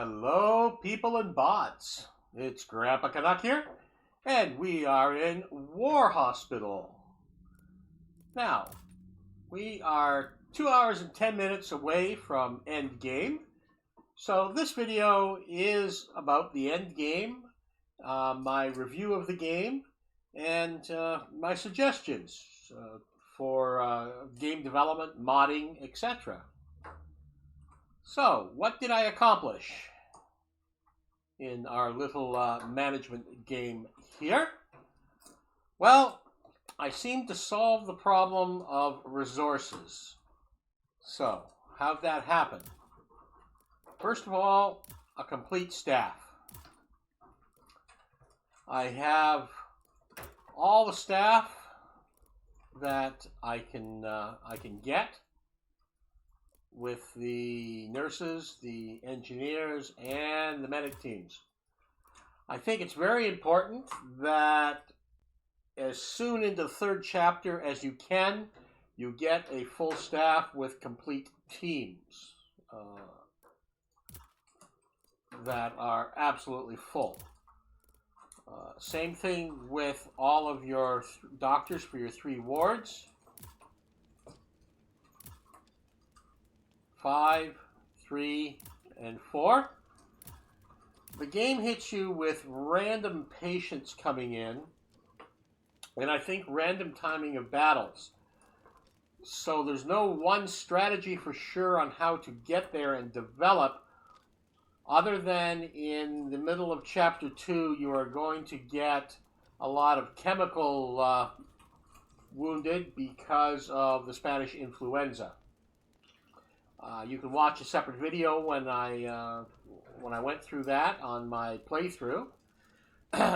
Hello, people and bots. It's Grandpa Canuck here, and we are in War Hospital. Now, we are 2 hours and 10 minutes away from end game. So this video is about the end game, my review of the game, and my suggestions for game development, modding, etc. So, what did I accomplish in our little management game here? Well, I seem to solve the problem of resources. So, how'd that happen? First of all, a complete staff. I have all the staff that I can get, with the nurses, the engineers, and the medic teams. I think it's very important that as soon into the third chapter as you can, you get a full staff with complete teams that are absolutely full. Same thing with all of your doctors for your 3 wards. 5, 3, and 4. The game hits you with random patients coming in, and I think random timing of battles. So there's no one strategy for sure on how to get there and develop, other than in the middle of chapter 2 you are going to get a lot of chemical wounded because of the Spanish influenza. You can watch a separate video when I went through that on my playthrough.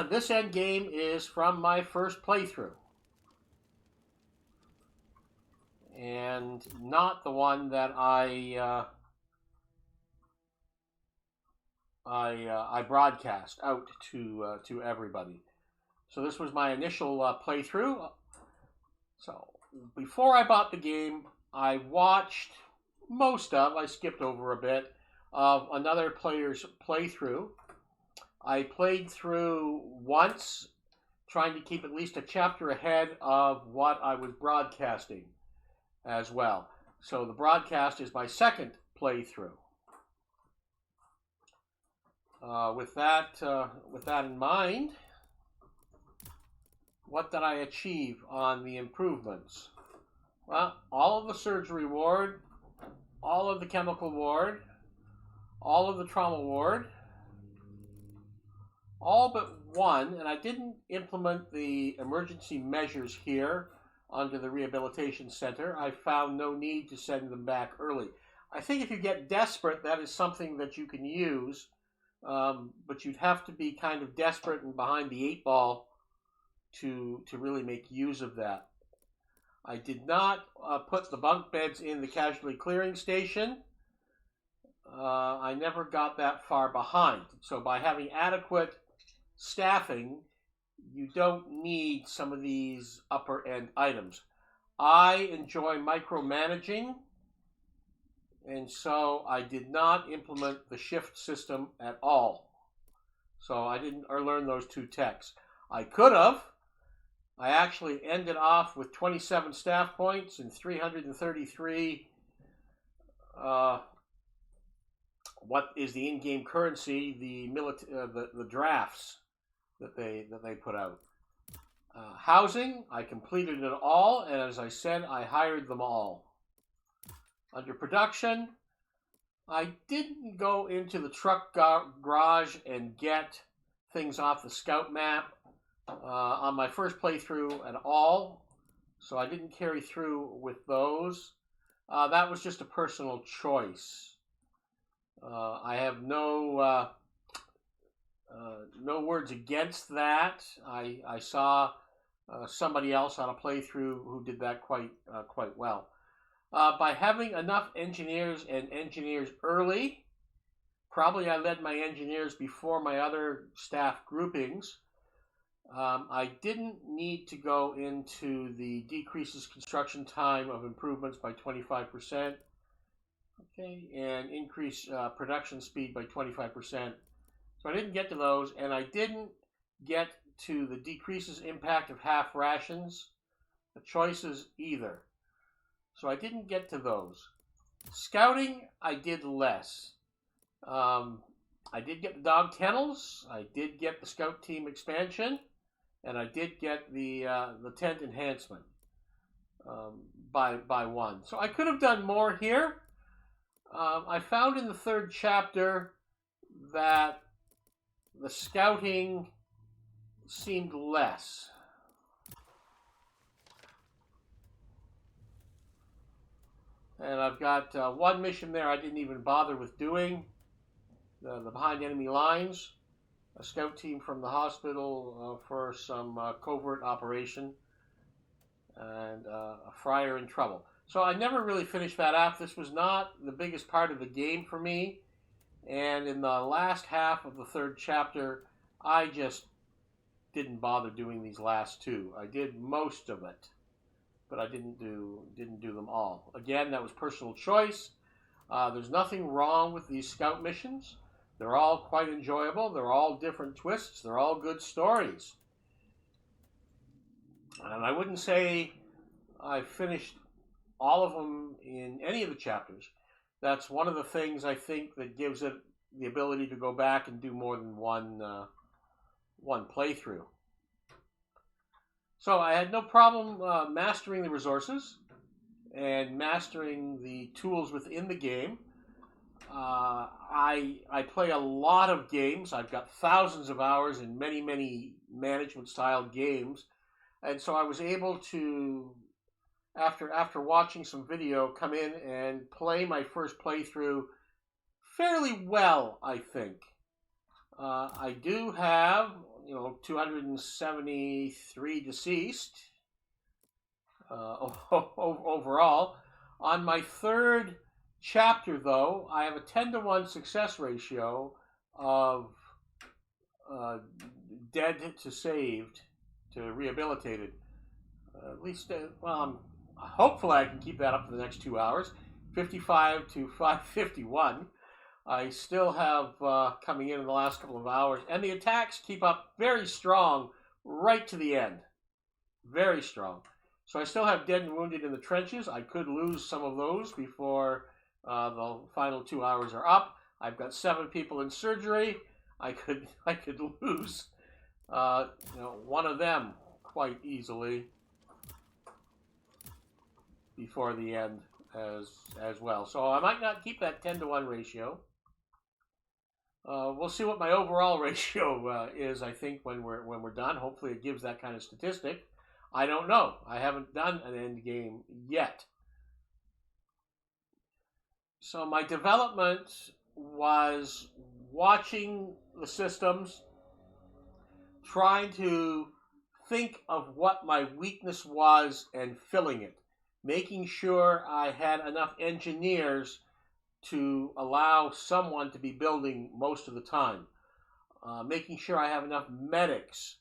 This end game is from my first playthrough, and not the one that I broadcast out to everybody. So this was my initial playthrough. So before I bought the game, I watched I skipped over a bit of another player's playthrough. I played through once, trying to keep at least a chapter ahead of what I was broadcasting as well. So the broadcast is my second playthrough. With that in mind, what did I achieve on the improvements? Well, all of the surgery ward, all of the chemical ward, all of the trauma ward, all but one, and I didn't implement the emergency measures here under the rehabilitation center. I found no need to send them back early. I think if you get desperate, that is something that you can use, but you'd have to be kind of desperate and behind the 8 ball to really make use of that. I did not put the bunk beds in the casualty clearing station. I never got that far behind. So by having adequate staffing, you don't need some of these upper end items. I enjoy micromanaging, and so I did not implement the shift system at all. So I didn't learn those 2 techs. I could have. I actually ended off with 27 staff points and 333 what is the in-game currency, the drafts that they put out. Housing, I completed it all, and as I said, I hired them all. Under production, I didn't go into the truck garage and get things off the scout map on my first playthrough at all, so I didn't carry through with those. That was just a personal choice. I have no words against that. I saw somebody else on a playthrough who did that quite well. By having enough engineers early, probably I led my engineers before my other staff groupings. I didn't need to go into the decreases construction time of improvements by 25%. Okay, and increase production speed by 25%. So I didn't get to those, and I didn't get to the decreases impact of half rations, the choices either. So I didn't get to those. Scouting, I did less. I did get the dog kennels. I did get the scout team expansion, and I did get the tent enhancement by one. So I could have done more here. I found in the third chapter that the scouting seemed less. And I've got one mission there I didn't even bother with doing, the behind enemy lines, a scout team from the hospital for some covert operation, and a friar in trouble. So I never really finished that up. This was not the biggest part of the game for me. And in the last half of the third chapter, I just didn't bother doing these last two. I did most of it, but I didn't do them all. Again, that was personal choice. There's nothing wrong with these scout missions. They're all quite enjoyable. They're all different twists. They're all good stories. And I wouldn't say I finished all of them in any of the chapters. That's one of the things I think that gives it the ability to go back and do more than one playthrough. So I had no problem mastering the resources and mastering the tools within the game. I play a lot of games. I've got thousands of hours in many management style games, and so I was able to, after watching some video, come in and play my first playthrough fairly well, I think. I do have 273 deceased overall. On my third chapter, though, I have a 10-to-1 success ratio of dead to saved to rehabilitated. At least, hopefully I can keep that up for the next 2 hours. 55 to 551. I still have coming in the last couple of hours, and the attacks keep up very strong right to the end. Very strong. So I still have dead and wounded in the trenches. I could lose some of those before the final 2 hours are up. I've got 7 people in surgery. I could lose one of them quite easily before the end as well. So I might not keep that 10-to-1 ratio. We'll see what my overall ratio is, I think, when we're done. Hopefully it gives that kind of statistic. I don't know. I haven't done an end game yet. So my development was watching the systems, trying to think of what my weakness was and filling it, making sure I had enough engineers to allow someone to be building most of the time, making sure I have enough medics.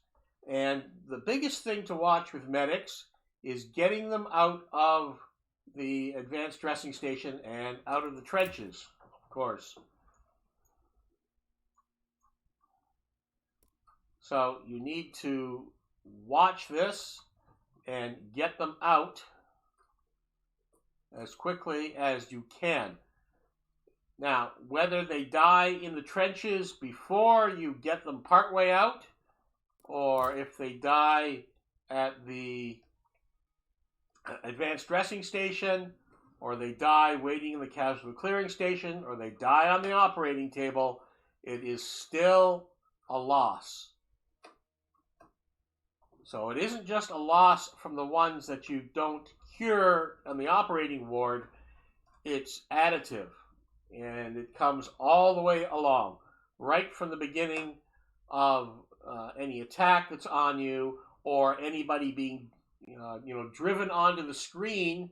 And the biggest thing to watch with medics is getting them out of the advanced dressing station and out of the trenches, of course. So you need to watch this and get them out as quickly as you can. Now, whether they die in the trenches before you get them partway out, or if they die at the advanced dressing station, or they die waiting in the casualty clearing station, or they die on the operating table, it is still a loss. So it isn't just a loss from the ones that you don't cure on the operating ward, it's additive. And it comes all the way along, right from the beginning of any attack that's on you, or anybody being driven onto the screen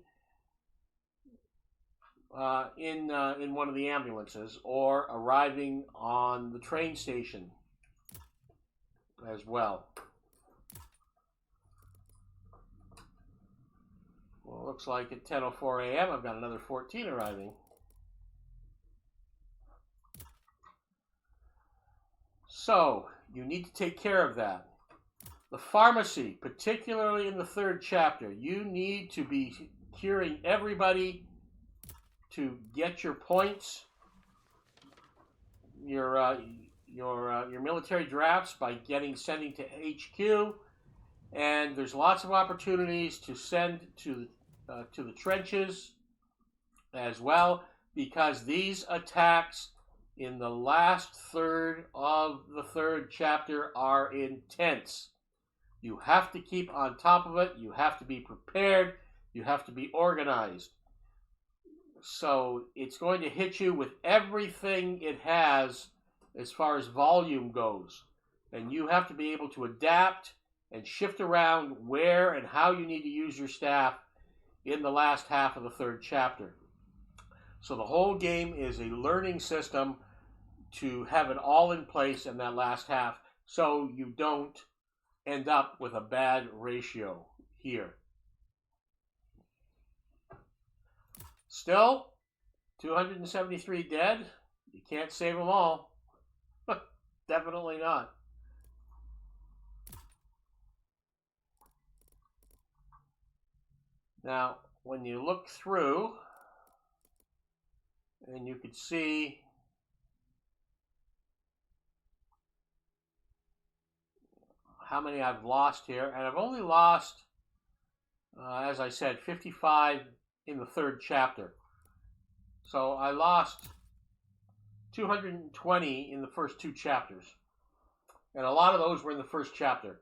in one of the ambulances, or arriving on the train station as well. Well, it looks like at 10:04 a.m. I've got another 14 arriving. So you need to take care of that. The pharmacy, particularly in the third chapter, you need to be curing everybody to get your points, your military drafts by sending to HQ, and there's lots of opportunities to send to the trenches as well, because these attacks in the last third of the third chapter are intense. You have to keep on top of it. You have to be prepared. You have to be organized. So it's going to hit you with everything it has as far as volume goes. And you have to be able to adapt and shift around where and how you need to use your staff in the last half of the third chapter. So the whole game is a learning system to have it all in place in that last half, so you don't end up with a bad ratio here. Still, 273 dead. You can't save them all. Definitely not. Now, when you look through, and you could see how many I've lost here, and I've only lost, as I said, 55 in the third chapter. So I lost 220 in the first two chapters, and a lot of those were in the first chapter.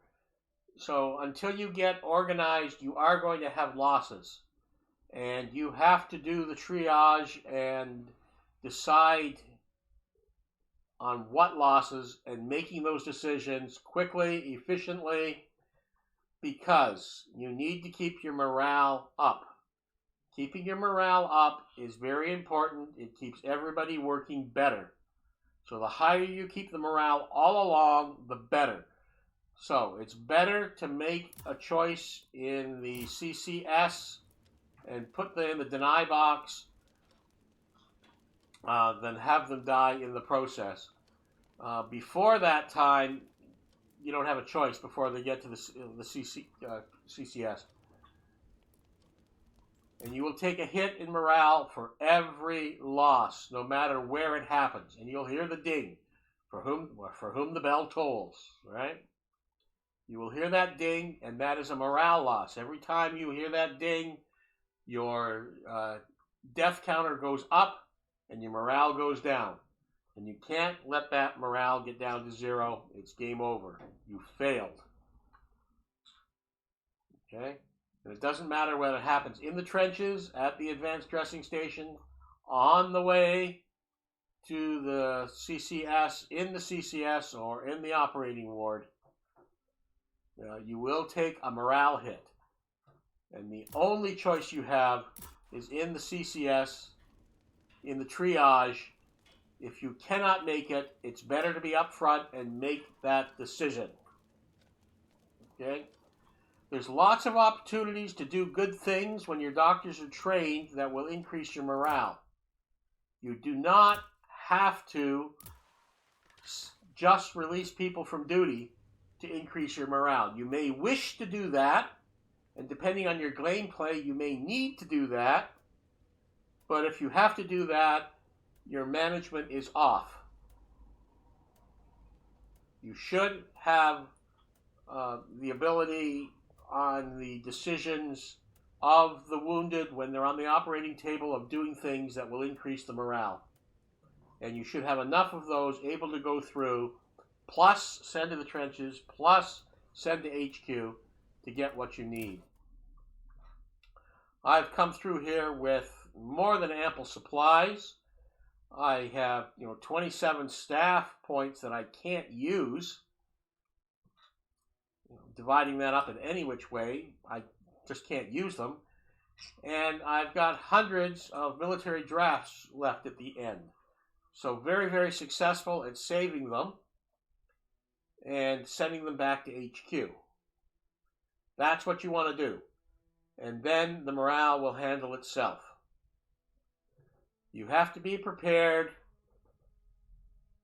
So until you get organized, you are going to have losses, and you have to do the triage and decide on what losses and making those decisions quickly, efficiently, because you need to keep your morale up. Keeping your morale up is very important. It keeps everybody working better. So the higher you keep the morale all along, the better. So it's better to make a choice in the CCS and put them in the deny box than have them die in the process. Before that time, you don't have a choice before they get to the CCS. And you will take a hit in morale for every loss, no matter where it happens. And you'll hear the ding, for whom the bell tolls, right? You will hear that ding, and that is a morale loss. Every time you hear that ding, your death counter goes up, and your morale goes down. And you can't let that morale get down to zero. It's game over. You failed. Okay? And it doesn't matter whether it happens in the trenches, at the advanced dressing station, on the way to the CCS, in the CCS, or in the operating ward. You will take a morale hit. And the only choice you have is in the CCS, in the triage. If you cannot make it, it's better to be upfront and make that decision. Okay? There's lots of opportunities to do good things when your doctors are trained that will increase your morale. You do not have to just release people from duty to increase your morale. You may wish to do that, and depending on your gameplay, you may need to do that. But if you have to do that, your management is off. You should have the ability on the decisions of the wounded when they're on the operating table of doing things that will increase the morale. And you should have enough of those able to go through, plus send to the trenches, plus send to HQ to get what you need. I've come through here with more than ample supplies. I have 27 staff points that I can't use. Dividing that up in any which way, I just can't use them. And I've got hundreds of military drafts left at the end. So very, very successful at saving them and sending them back to HQ. That's what you want to do. And then the morale will handle itself. You have to be prepared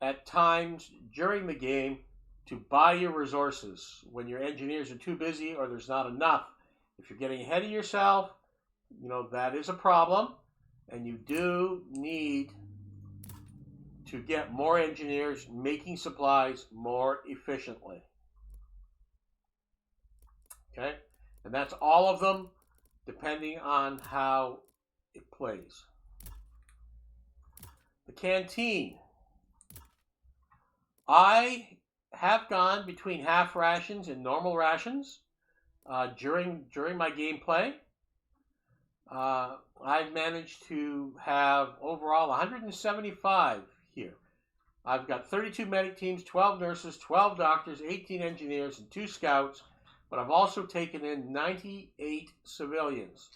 at times during the game to buy your resources when your engineers are too busy or there's not enough. If you're getting ahead of yourself, that is a problem, and you do need to get more engineers making supplies more efficiently. Okay? And that's all of them, depending on how it plays. The canteen. I have gone between half rations and normal rations during my gameplay. I've managed to have overall 175 here. I've got 32 medic teams, 12 nurses, 12 doctors, 18 engineers, and 2 scouts, but I've also taken in 98 civilians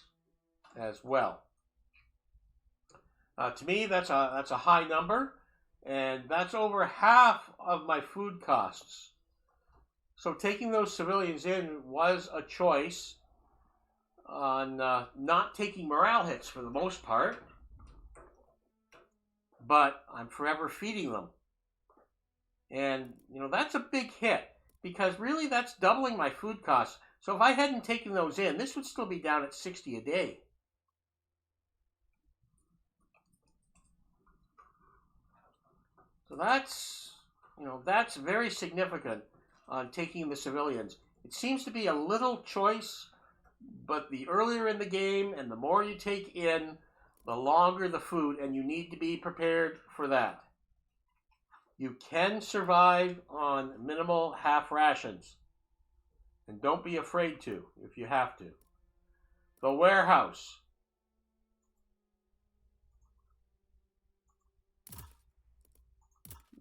as well. To me, that's a high number, and that's over half of my food costs. So taking those civilians in was a choice on not taking morale hits for the most part, but I'm forever feeding them. And, that's a big hit, because really that's doubling my food costs. So if I hadn't taken those in, this would still be down at 60 a day. So that's very significant on taking the civilians. It seems to be a little choice, but the earlier in the game and the more you take in, the longer the food, and you need to be prepared for that. You can survive on minimal half rations, and don't be afraid to if you have to. The warehouse.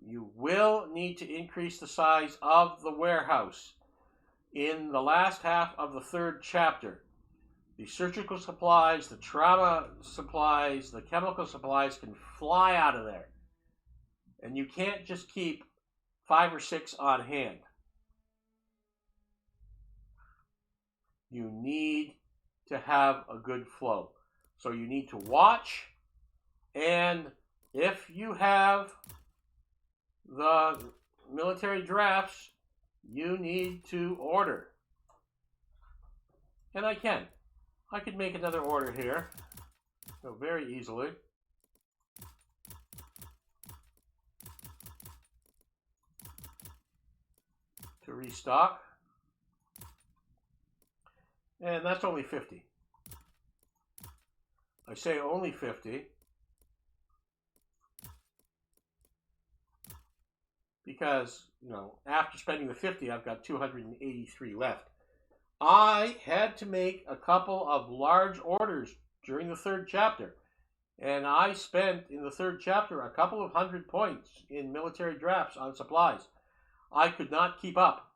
You will need to increase the size of the warehouse in the last half of the 3rd chapter. The surgical supplies, the trauma supplies, the chemical supplies can fly out of there. And you can't just keep 5 or 6 on hand. You need to have a good flow. So you need to watch, and if you have the military drafts, you need to order. And I could make another order here, so very easily. To restock. And that's only 50. I say only 50 because, after spending the 50, I've got 283 left. I had to make a couple of large orders during the 3rd chapter. And I spent in the 3rd chapter a couple of 100 points in military drafts on supplies. I could not keep up.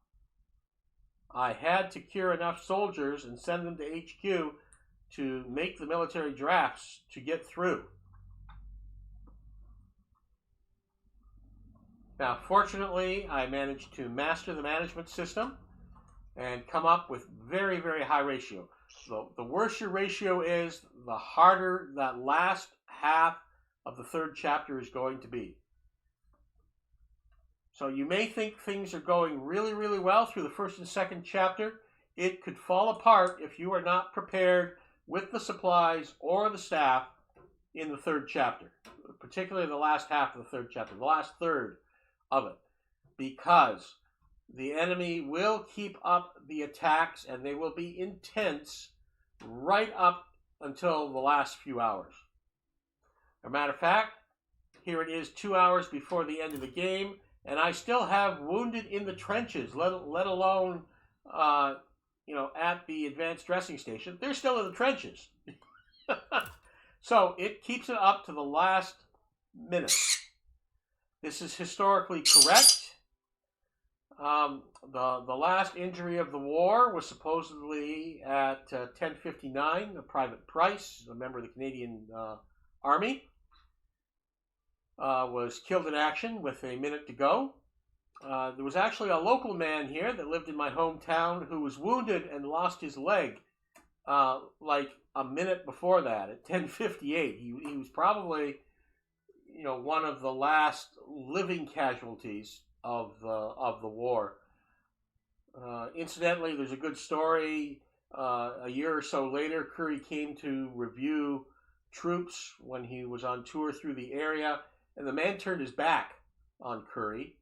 I had to cure enough soldiers and send them to HQ to make the military drafts to get through. Now, fortunately, I managed to master the management system and come up with very, very high ratio. So the worse your ratio is, the harder that last half of the 3rd chapter is going to be. So you may think things are going really, really well through the 1st and 2nd chapter. It could fall apart if you are not prepared with the supplies or the staff in the 3rd chapter, particularly the last half of the 3rd chapter, the last third of it, because the enemy will keep up the attacks and they will be intense right up until the last few hours. As a matter of fact, here it is 2 hours before the end of the game, and I still have wounded in the trenches, let alone, at the advanced dressing station. They're still in the trenches. So it keeps it up to the last minute. This is historically correct. The last injury of the war was supposedly at 10:59. Private Price, a member of the Canadian Army, was killed in action with a minute to go. There was actually a local man here that lived in my hometown who was wounded and lost his leg like a minute before that at 10:58. He was probably, one of the last living casualties of the war. Incidentally, there's a good story. A year or so later, Curry came to review troops when he was on tour through the area, and the man turned his back on Curry,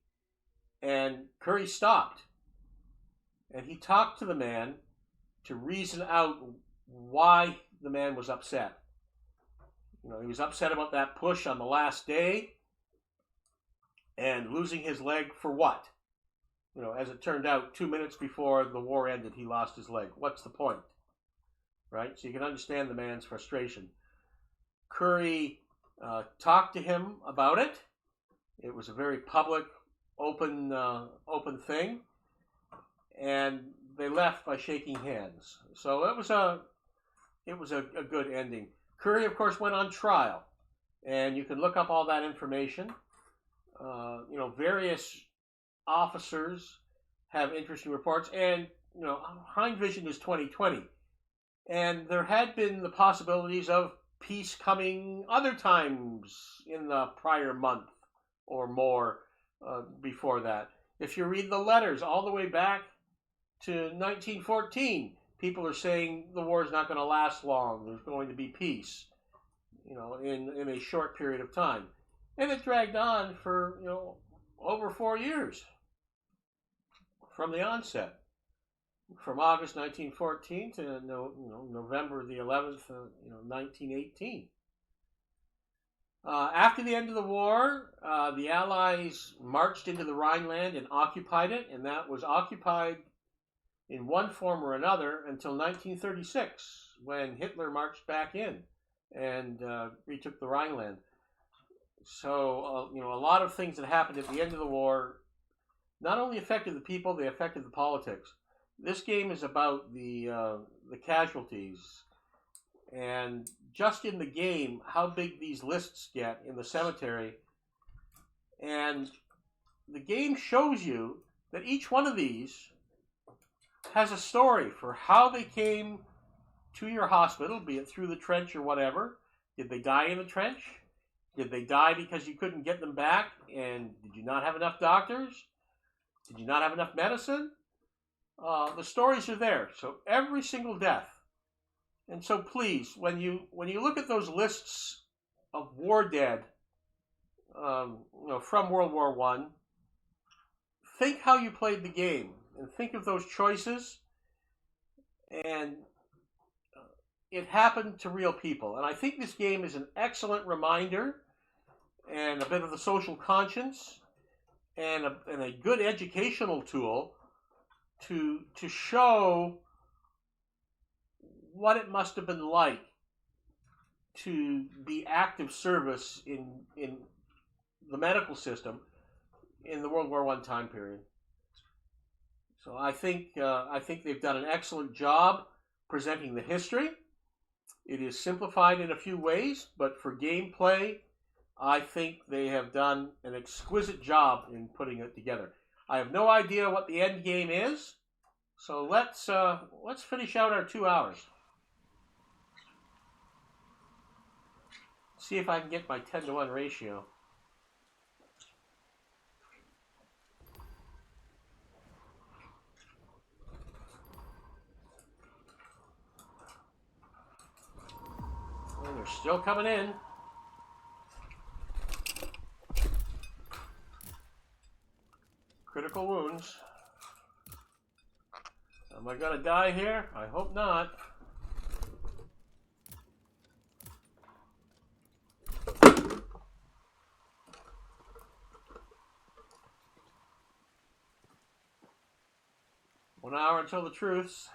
and Curry stopped, and he talked to the man to reason out why the man was upset. He was upset about that push on the last day and losing his leg for what? As it turned out, 2 minutes before the war ended, he lost his leg. What's the point? Right? So you can understand the man's frustration. Curry talked to him about it. It was a very public, open thing. And they left by shaking hands. So it was a good ending. Curry, of course, went on trial. And you can look up all that information. Various officers have interesting reports, and Hind Vision is 2020, and there had been the possibilities of peace coming other times in the prior month or more before that. If you read the letters all the way back to 1914, people are saying the war is not going to last long. There's going to be peace, in a short period of time, and it dragged on for over 4 years. From the onset, from August 1914 to November the 11th, 1918. After the end of the war, the Allies marched into the Rhineland and occupied it, and that was occupied in one form or another until 1936, when Hitler marched back in and retook the Rhineland. So, a lot of things that happened at the end of the war not only affected the people, they affected the politics. This game is about the casualties, and just in the game, how big these lists get in the cemetery. And the game shows you that each one of these has a story for how they came to your hospital, be it through the trench or whatever. Did they die in the trench? Did they die because you couldn't get them back? And did you not have enough doctors? Did you not have enough medicine? The stories are there. So every single death. And so please, when you look at those lists of war dead, from World War I, think how you played the game and think of those choices. And it happened to real people. And I think this game is an excellent reminder and a bit of the social conscience and a good educational tool to show what it must have been like to be active service in the medical system in the World War I time period. So I think they've done an excellent job presenting the history. It is simplified in a few ways, but for gameplay, I think they have done an exquisite job in putting it together. I have no idea what the end game is, so let's finish out our 2 hours. See if I can get my 10-to-1 ratio. And they're still coming in. Critical wounds. Am I gonna die here? I hope not. One hour until the truce.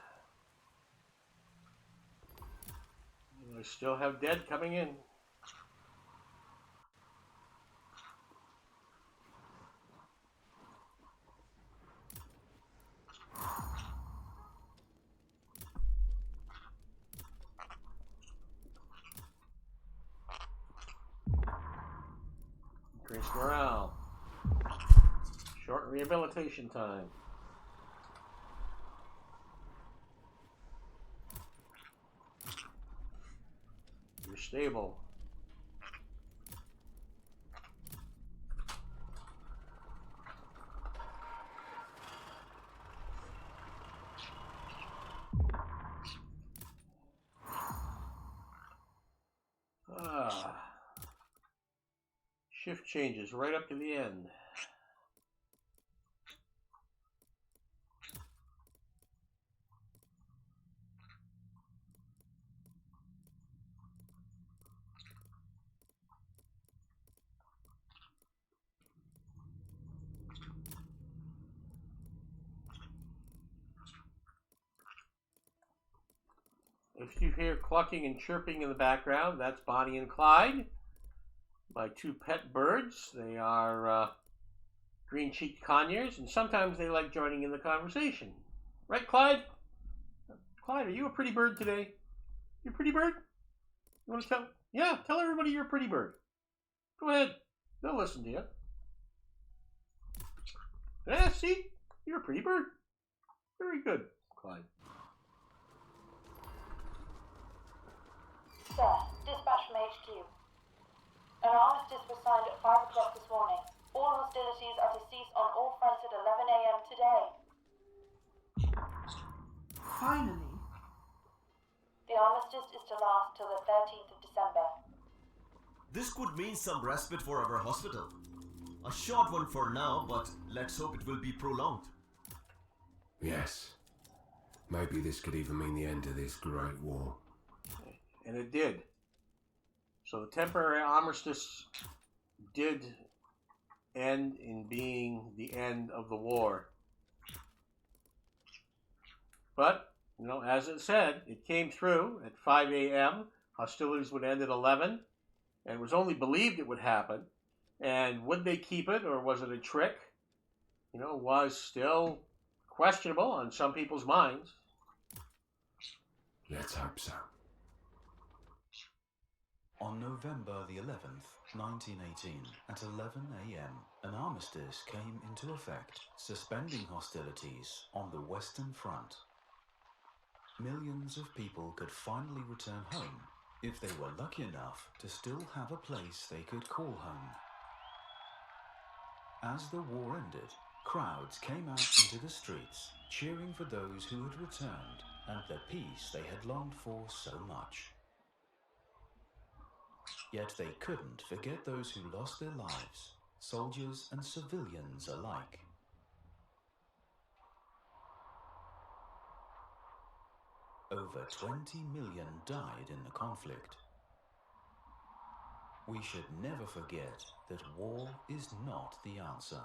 I still have dead coming in. Increase morale. Short rehabilitation time. You're stable. Shift changes right up to the end. If you hear clucking and chirping in the background, that's Bonnie and Clyde, my two pet birds. They are green-cheeked conures, and sometimes they like joining in the conversation. Right, Clyde? Clyde, are you a pretty bird today? You a pretty bird? You want to tell? Yeah, tell everybody you're a pretty bird. Go ahead. They'll listen to you. Yeah, see? You're a pretty bird. Very good, Clyde. Sir, dispatch from HQ. An armistice was signed at 5 o'clock this morning. All hostilities are to cease on all fronts at 11 a.m. today. Finally. The armistice is to last till the 13th of December. This could mean some respite for our hospital. A short one for now, but let's hope it will be prolonged. Yes. Maybe this could even mean the end of this great war. And it did. So the temporary armistice did end in being the end of the war. But, you know, as it said, it came through at 5 a.m. Hostilities would end at 11, and it was only believed it would happen. And would they keep it, or was it a trick? You know, was still questionable on some people's minds. Let's hope so. On November the 11th, 1918, at 11 a.m., an armistice came into effect, suspending hostilities on the Western Front. Millions of people could finally return home if they were lucky enough to still have a place they could call home. As the war ended, crowds came out into the streets, cheering for those who had returned and the peace they had longed for so much. Yet they couldn't forget those who lost their lives, soldiers and civilians alike. Over 20 million died in the conflict. We should never forget that war is not the answer.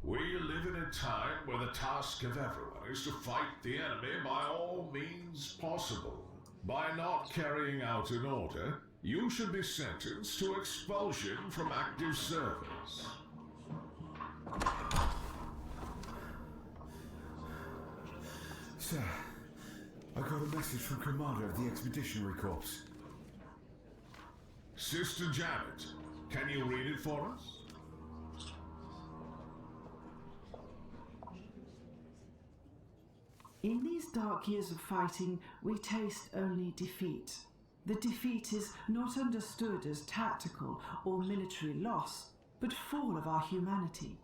We live in a time where the task of everyone is to fight the enemy by all means possible. By not carrying out an order, you should be sentenced to expulsion from active service. Sir, I got a message from Commander of the Expeditionary Corps. Sister Janet, can you read it for us? In these dark years of fighting, we taste only defeat. The defeat is not understood as tactical or military loss, but fall of our humanity.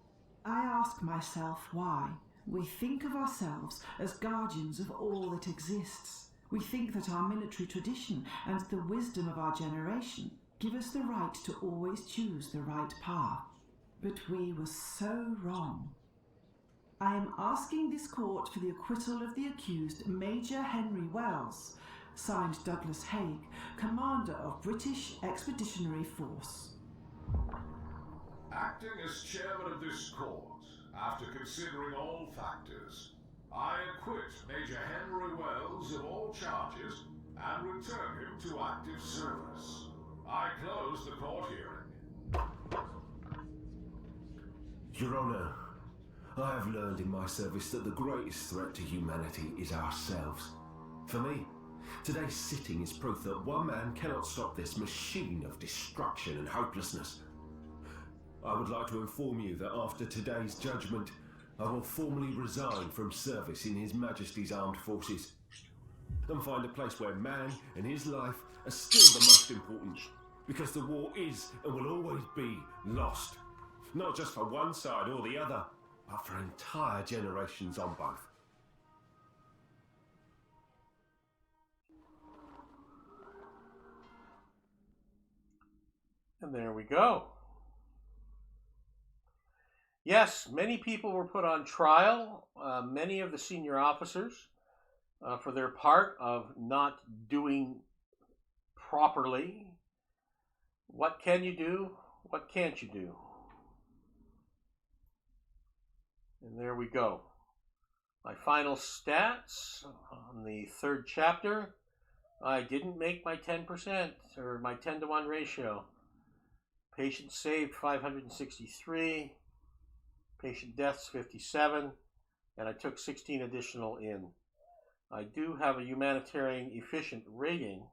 I ask myself why. We think of ourselves as guardians of all that exists. We think that our military tradition and the wisdom of our generation give us the right to always choose the right path. But we were so wrong. I am asking this court for the acquittal of the accused Major Henry Wells, signed Douglas Haig, Commander of British Expeditionary Force. Acting as chairman of this court, after considering all factors, I acquit Major Henry Wells of all charges and return him to active service. I close the court hearing. Your Honour, I have learned in my service that the greatest threat to humanity is ourselves. For me, today's sitting is proof that one man cannot stop this machine of destruction and hopelessness. I would like to inform you that after today's judgment, I will formally resign from service in His Majesty's Armed Forces and find a place where man and his life are still the most important, because the war is and will always be lost, not just for one side or the other, but for entire generations on both. And there we go. Yes, many people were put on trial, many of the senior officers, for their part of not doing properly. What can you do? What can't you do? And there we go. My final stats on the third chapter. I didn't make my 10% or my 10-to-1 ratio. Patients saved 563. Patient deaths 57. And I took 16 additional in. I do have a humanitarian efficient rating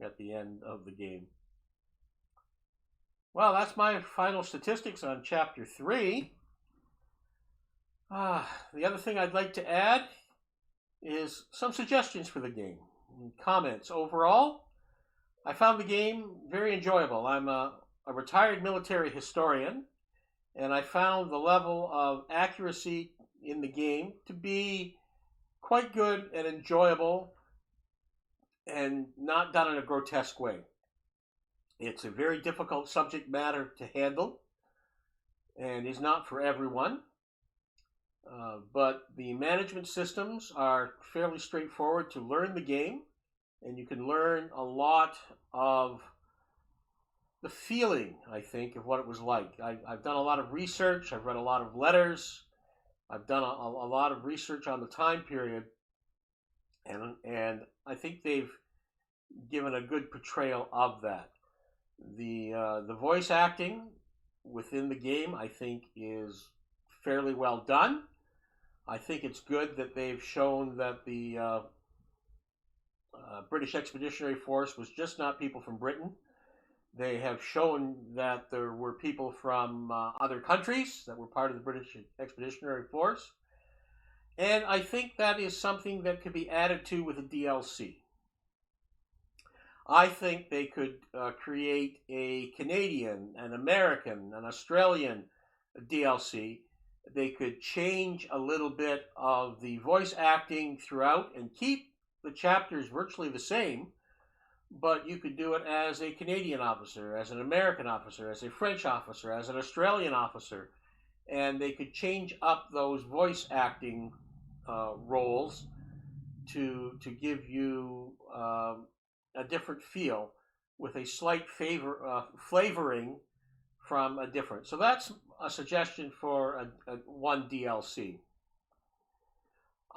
at the end of the game. Well, that's my final statistics on Chapter 3. The other thing I'd like to add is some suggestions for the game and comments. Overall, I found the game very enjoyable. I'm a retired military historian, and I found the level of accuracy in the game to be quite good and enjoyable and not done in a grotesque way. It's a very difficult subject matter to handle and is not for everyone. But the management systems are fairly straightforward to learn the game, and you can learn a lot of the feeling, I think, of what it was like. I've done a lot of research, I've read a lot of letters, I've done a lot of research on the time period, and I think they've given a good portrayal of that. The voice acting within the game, I think, is fairly well done. I think it's good that they've shown that the British Expeditionary Force was just not people from Britain. They have shown that there were people from other countries that were part of the British Expeditionary Force. And I think that is something that could be added to with a DLC. I think they could create a Canadian, an American, an Australian DLC. They could change a little bit of the voice acting throughout and keep the chapters virtually the same, but you could do it as a Canadian officer, as an American officer, as a French officer, as an Australian officer, and they could change up those voice acting roles to give you a different feel with a slight flavoring from a different. So that's a suggestion for one DLC.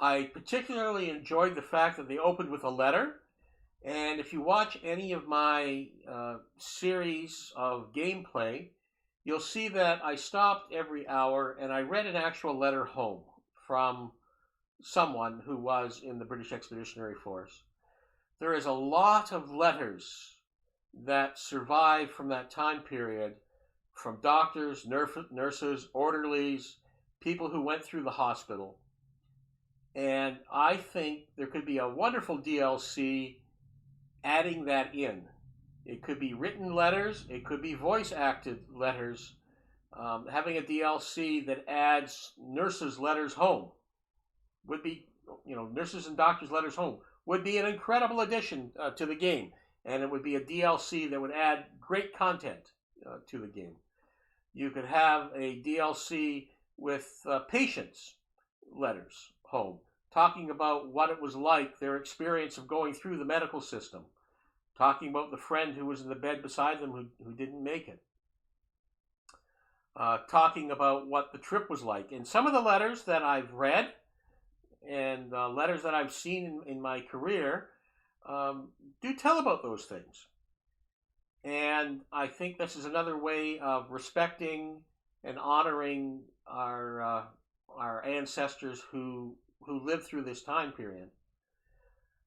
I particularly enjoyed the fact that they opened with a letter, and if you watch any of my series of gameplay, you'll see that I stopped every hour and I read an actual letter home from someone who was in the British Expeditionary Force. There is a lot of letters that survive from that time period, from doctors, nurses, orderlies, people who went through the hospital. And I think there could be a wonderful DLC adding that in. It could be written letters, it could be voice-acted letters. Having a DLC that adds nurses' letters home would be, nurses and doctors' letters home would be an incredible addition to the game. And it would be a DLC that would add great content to the game. You could have a DLC with patients' letters home, talking about what it was like, their experience of going through the medical system, talking about the friend who was in the bed beside them who didn't make it, talking about what the trip was like. And some of the letters that I've read and letters that I've seen in my career do tell about those things. And I think this is another way of respecting and honoring our ancestors who lived through this time period.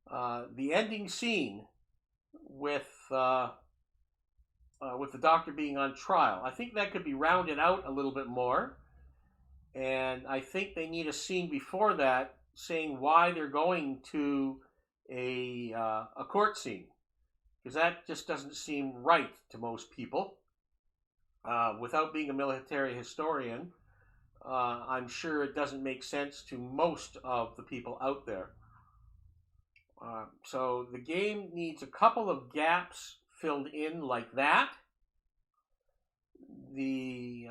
The ending scene with the doctor being on trial, I think that could be rounded out a little bit more. And I think they need a scene before that saying why they're going to a court scene, because that just doesn't seem right to most people. Without being a military historian, I'm sure it doesn't make sense to most of the people out there. So the game needs a couple of gaps filled in like that. the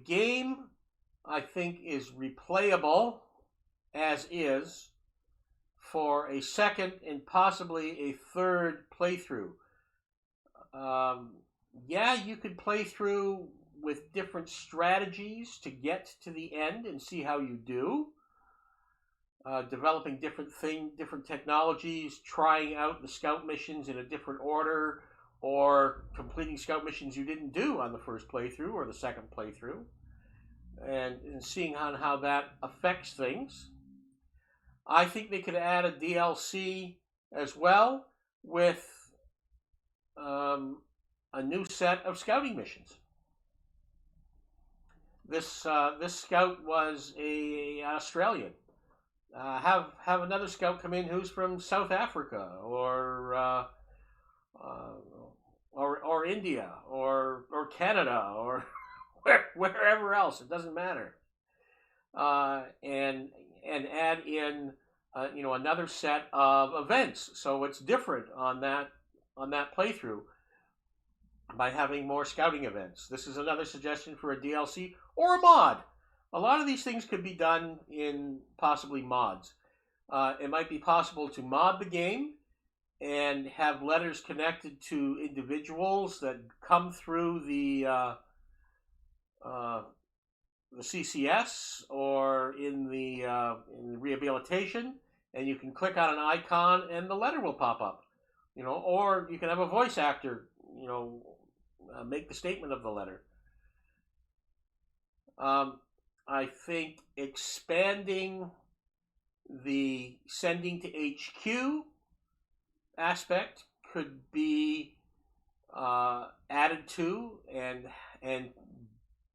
game, I think, is replayable as is for a second and possibly a third playthrough. Yeah, you could play through with different strategies to get to the end and see how you do. Developing different technologies, trying out the scout missions in a different order, or completing scout missions you didn't do on the first playthrough or the second playthrough, and seeing how that affects things. I think they could add a DLC as well with a new set of scouting missions. This scout was an Australian. Have another scout come in who's from South Africa or India or Canada or wherever else. It doesn't matter. And add in another set of events, so it's different on that playthrough by having more scouting events. This is another suggestion for a DLC or a mod. A lot of these things could be done in possibly mods. It might be possible to mod the game and have letters connected to individuals that come through the CCS or in the rehabilitation, and you can click on an icon and the letter will pop up. Or you can have a voice actor, make the statement of the letter. I think expanding the sending to HQ aspect could be added to and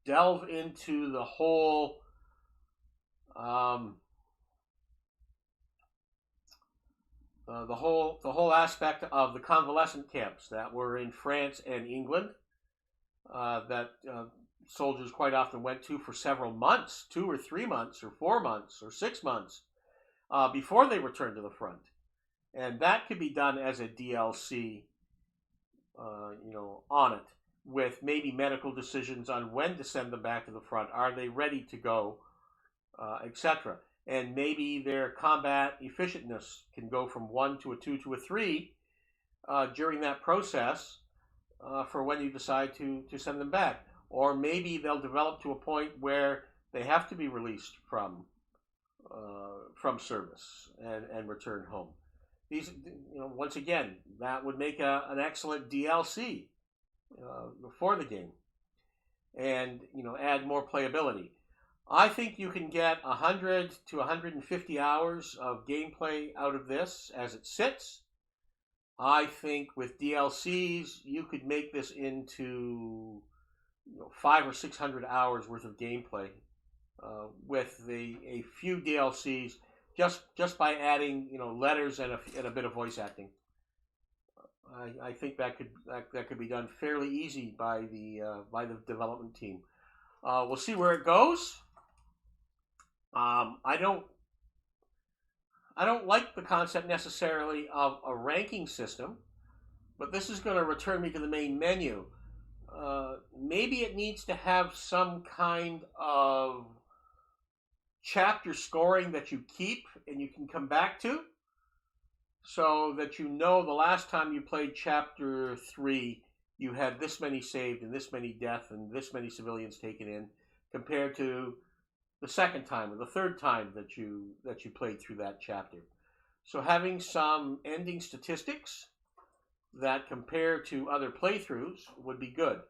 delve into the whole the whole aspect of the convalescent camps that were in France and England that soldiers quite often went to for several months, 2 or 3 months or 4 months or 6 months before they returned to the front. And that could be done as a DLC, on it, with maybe medical decisions on when to send them back to the front. Are they ready to go, etc. And maybe their combat efficientness can go from 1 to a 2 to a 3 during that process for when you decide to send them back. Or maybe they'll develop to a point where they have to be released from service and return home. These, once again, that would make an excellent DLC for the game, and add more playability. I think you can get 100 to 150 hours of gameplay out of this as it sits. I think with DLCs you could make this into 500 or 600 hours worth of gameplay with a few DLCs, just by adding letters and a bit of voice acting. I think that could be done fairly easy by the development team. We'll see where it goes. I don't like the concept necessarily of a ranking system, but this is going to return me to the main menu. Maybe it needs to have some kind of chapter scoring that you keep and you can come back to, so that the last time you played chapter 3 you had this many saved and this many deaths and this many civilians taken in, compared to the second time or the third time that you played through that chapter. So having some ending statistics that compare to other playthroughs would be good.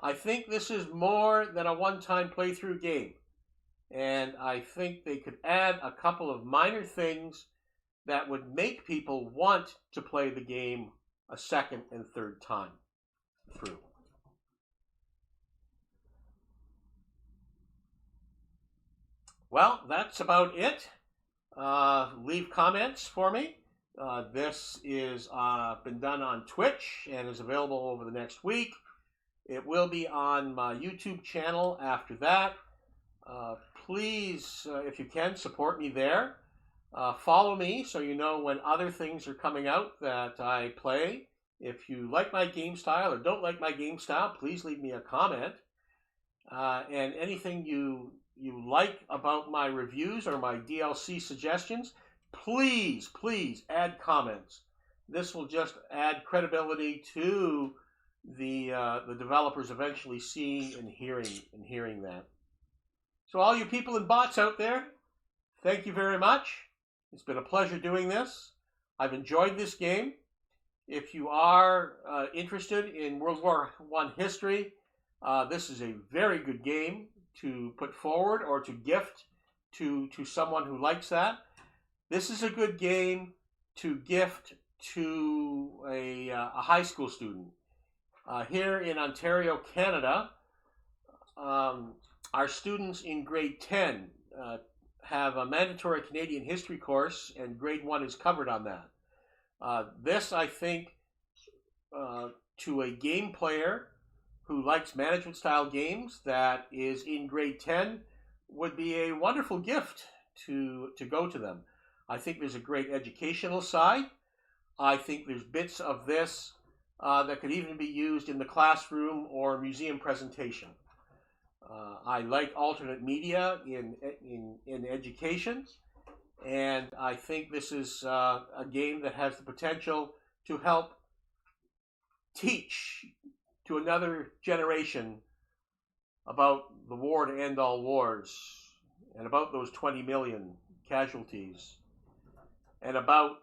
I think this is more than a one-time playthrough game, and I think they could add a couple of minor things that would make people want to play the game a second and third time through. Well, that's about it. Leave comments for me. This is been done on Twitch and is available over the next week. It will be on my YouTube channel after that. Please, if you can, support me there. Follow me so you know when other things are coming out that I play If you like my game style or don't like my game style, please leave me a comment. And anything you like about my reviews or my DLC suggestions, please add comments. This will just add credibility to the developers eventually seeing and hearing that. So all you people and bots out there, thank you very much. It's been a pleasure doing this. I've enjoyed this game. If you are interested in World War I history, this is a very good game to put forward or to gift to someone who likes that. This is a good game to gift to a high school student. Here in Ontario, Canada, our students in grade 10 have a mandatory Canadian history course, and grade 1 is covered on that. This, I think, to a game player who likes management style games that is in grade 10 would be a wonderful gift to go to them. I think there's a great educational side. I think there's bits of this that could even be used in the classroom or museum presentation. I like alternate media in education, and I think this is a game that has the potential to help teach to another generation about the war to end all wars, and about those 20 million casualties, and about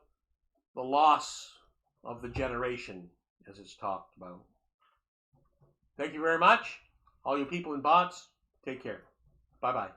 the loss of the generation, as it's talked about. Thank you very much. All you people and bots, take care. Bye-bye.